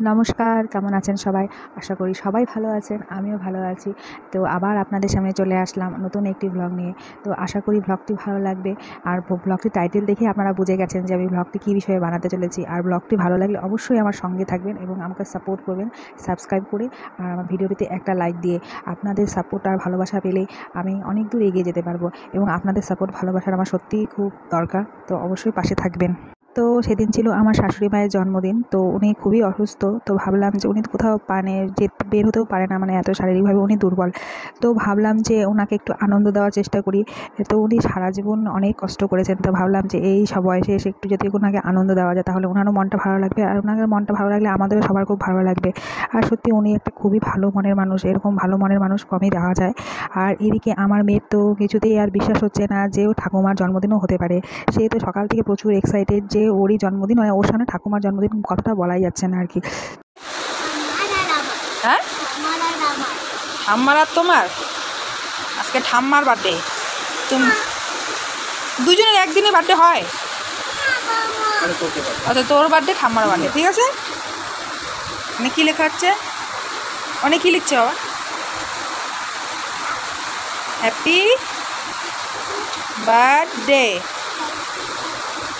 নমস্কার, কেমন আছেন সবাই? আশা করি সবাই ভালো আছেন, আমিও ভালো আছি। তো আবার আপনাদের সামনে চলে আসলাম নতুন একটি ব্লগ নিয়ে। তো আশা করি ব্লগটি ভালো লাগবে। আর ব্লগটির টাইটেল দেখে আপনারা বুঝে গেছেন যে আমি ব্লগটি কী বিষয়ে বানাতে চলেছি। আর ব্লগটি ভালো লাগলে অবশ্যই আমার সঙ্গে থাকবেন এবং আমাকে সাপোর্ট করবেন সাবস্ক্রাইব করে, আর আমার ভিডিওটিতে একটা লাইক দিয়ে। আপনাদের সাপোর্ট আর ভালোবাসা পেলে আমি অনেক দূর এগিয়ে যেতে পারবো এবং আপনাদের সাপোর্ট ভালোবাসার আমার সত্যিই খুব দরকার। তো অবশ্যই পাশে থাকবেন। তো সেদিন ছিল আমার শাশুড়ি মায়ের জন্মদিন। তো উনি খুবই অসুস্থ। তো ভাবলাম যে উনি কোথাও বের হতেও পারে না, মানে এত শারীরিকভাবে উনি দুর্বল। তো ভাবলাম যে ওনাকে একটু আনন্দ দেওয়ার চেষ্টা করি। তো উনি সারা জীবন অনেক কষ্ট করেছেন। তো ভাবলাম যে এই সব বয়সে এসে একটু যদি ওনাকে আনন্দ দেওয়া যায় তাহলে ওনারও মনটা ভালো লাগবে, আর ওনার মনটা ভালো লাগলে আমাদেরও সবার খুব ভালো লাগবে। আর সত্যি উনি একটা খুবই ভালো মনের মানুষ, এরকম ভালো মনের মানুষ কমই দেখা যায়। আর এদিকে আমার মেয়ের তো কিছুতেই আর বিশ্বাস হচ্ছে না যে ও ঠাকুমার জন্মদিনও হতে পারে। সে তো সকাল থেকে প্রচুর এক্সাইটেড যে ওরই জন্মদিন, মানে ওর সামনে ঠাকুমার জন্মদিন কথাটা বলাই যাচ্ছে না আর কি। হ্যাঁ, ঠাম্মার আর তোমার আজকে ঠাম্মার বার্থডে। তুমি দুজনের একদিনে বার্থডে হয়? আচ্ছা, তোর বার্থডে ঠাম্মার বার্থডে, ঠিক আছে। অনেক কী লেখা হচ্ছে? অনেক কী লিখছে বাবা? Happy birthday.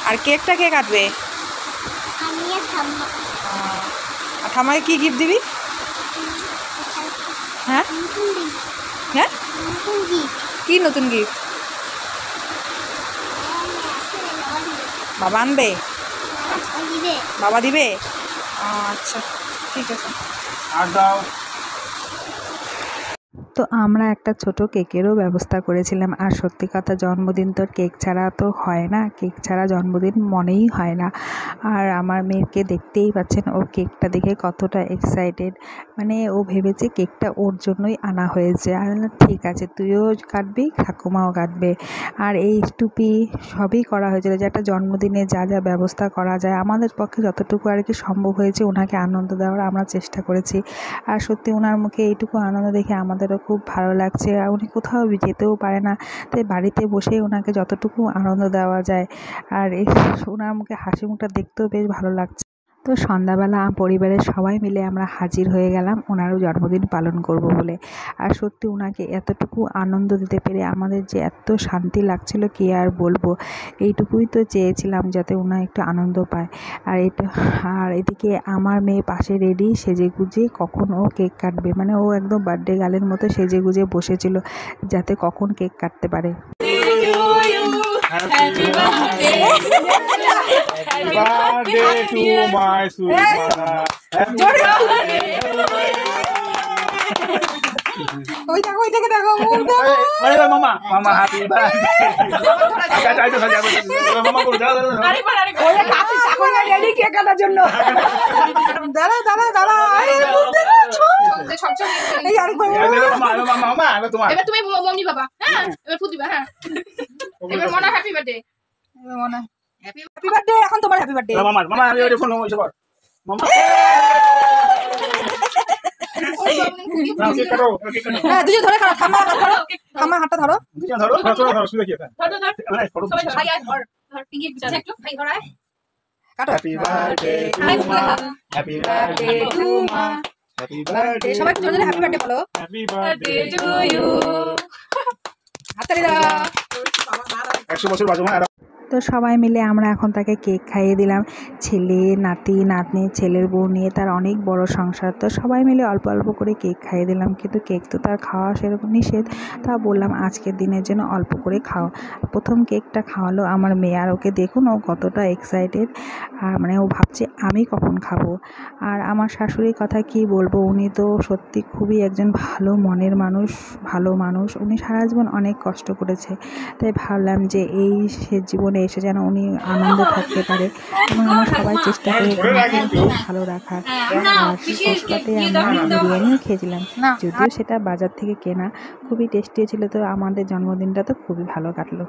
আর কেকটা কে কাটবে? আর ঠাম্মাকে কী গিফট দিবি? হ্যাঁ হ্যাঁ, কী নতুন গিফট? বাবা আনবে? বাবা দিবে? আচ্ছা, ঠিক আছে। আর দাও। তো আমরা একটা ছোট কেকেরও ব্যবস্থা করেছিলাম। আর সত্যি কথা, জন্মদিন তো কেক ছাড়া তো হয় না, কেক ছাড়া জন্মদিন মনেই হয় না। আর আমার মেয়েকে দেখতেই পাচ্ছেন, ও কেকটা দেখে কতটা এক্সাইটেড। মানে ও ভেবেছে কেকটা ওর জন্যই আনা হয়েছে। আর ঠিক আছে, তুইও কাটবি, ঠাকুমাও কাটবে। আর এই টুপি সবই করা হয়েছিল, যে একটা জন্মদিনে যা যা ব্যবস্থা করা যায় আমাদের পক্ষে যতটুকু আর কি সম্ভব হয়েছে ওনাকে আনন্দ দেওয়ার আমরা চেষ্টা করেছি। আর সত্যি ওনার মুখে এইটুকু আনন্দ দেখে আমাদেরও খুব ভালো লাগছে। আর উনি কোথাও যেতেও পারে না, তাই বাড়িতে বসেই ওনাকে যতটুকু আনন্দ দেওয়া যায়। আর ওনার মুখে হাসি মুখটা দেখতেও বেশ ভালো লাগছে। তো সন্ধ্যাবেলা পরিবারের সবাই মিলে আমরা হাজির হয়ে গেলাম ওনারও জন্মদিন পালন করব বলে। আর সত্যি ওনাকে এতটুকু আনন্দ দিতে পেরে আমাদের যে এত শান্তি লাগছিল কী আর বলবো। এইটুকুই তো চেয়েছিলাম, যাতে ওনার একটু আনন্দ পায়। আর এদিকে আমার মেয়ে পাশে রেডি সেজে গুজে কখন ও কেক কাটবে, মানে ও একদম বার্থডে গার্লের মতো সেজে গুজে বসেছিল যাতে কখন কেক কাটতে পারে। Happy birthday to my sweet mother. Happy birthday. ওই দেখো দেখো, Mama, mama, happy birthday. Acha, acha, mama বল, দাঁড়া। ওই কাছে এখন রেডি কেক কাটার জন্য। দাঁড়া, আরে চলতে সব এই আরেকবার মামা, এবার তোমার। এবার তুমি মম্মি বাবা, হ্যাঁ এবার ফুট দিবা। হ্যাঁ এবার মনা হ্যাপি বার্থডে। মনা হ্যাপি বার্থডে। এখন তোমার হ্যাপি বার্থডে। মামা আমি ওই ফোন হইছে কর মামা। নাও কেক কাটো। হ্যাঁ, দুজন ধরে খাও, ঠাম্মা হাতটা ধরো। দুজন ধরো শুয়ে কি ধর। সবাই ভাই আর ধর টিঙ্গি পিছনে একটু ভাই ধরায় কাটো। হ্যাপি বার্থডে টু মা, হ্যাপি বার্থডে টু মা, হ্যাপি বার্থডে। সবাই জোরে জোরে হ্যাপি বার্থডে বলো। Happy birthday to you. হাততালি দাও। 100 বছর বাজো মা। তো সবাই মিলে আমরা এখন তাকে কেক খাইয়ে দিলাম। ছেলে, নাতি, নাতনি, ছেলের বউ নিয়ে তার অনেক বড় সংসার। তো সবাই মিলে অল্প অল্প করে কেক খাইয়ে দিলাম, কিন্তু কেক তো তার খাওয়া সেরকম নিষেধ। তা বললাম আজকের দিনের জন্য অল্প করে খাও। প্রথম কেকটা খাওয়ালো আমার মেয়ে, আর ওকে দেখুন ও কতটা এক্সাইটেড। আর মানে ও ভাবছে আমি কখন খাবো। আর আমার শাশুড়ির কথা কি বলবো, উনি তো সত্যি খুবই একজন ভালো মনের মানুষ। উনি সারা জীবন অনেক কষ্ট করেছে, তাই ভাবলাম যে এই সে জীবনে এসে যেন উনি আনন্দে থাকতে পারে, এবং আমরা সবাই চেষ্টা করি ওনাকে খুব ভালো রাখার। আর কষ্টতে আমরা বিরিয়ানিও খেয়েছিলাম, যদিও সেটা বাজার থেকে কেনা, খুবই টেস্টি ছিল। তো আমাদের জন্মদিনটা তো খুবই ভালো কাটলো।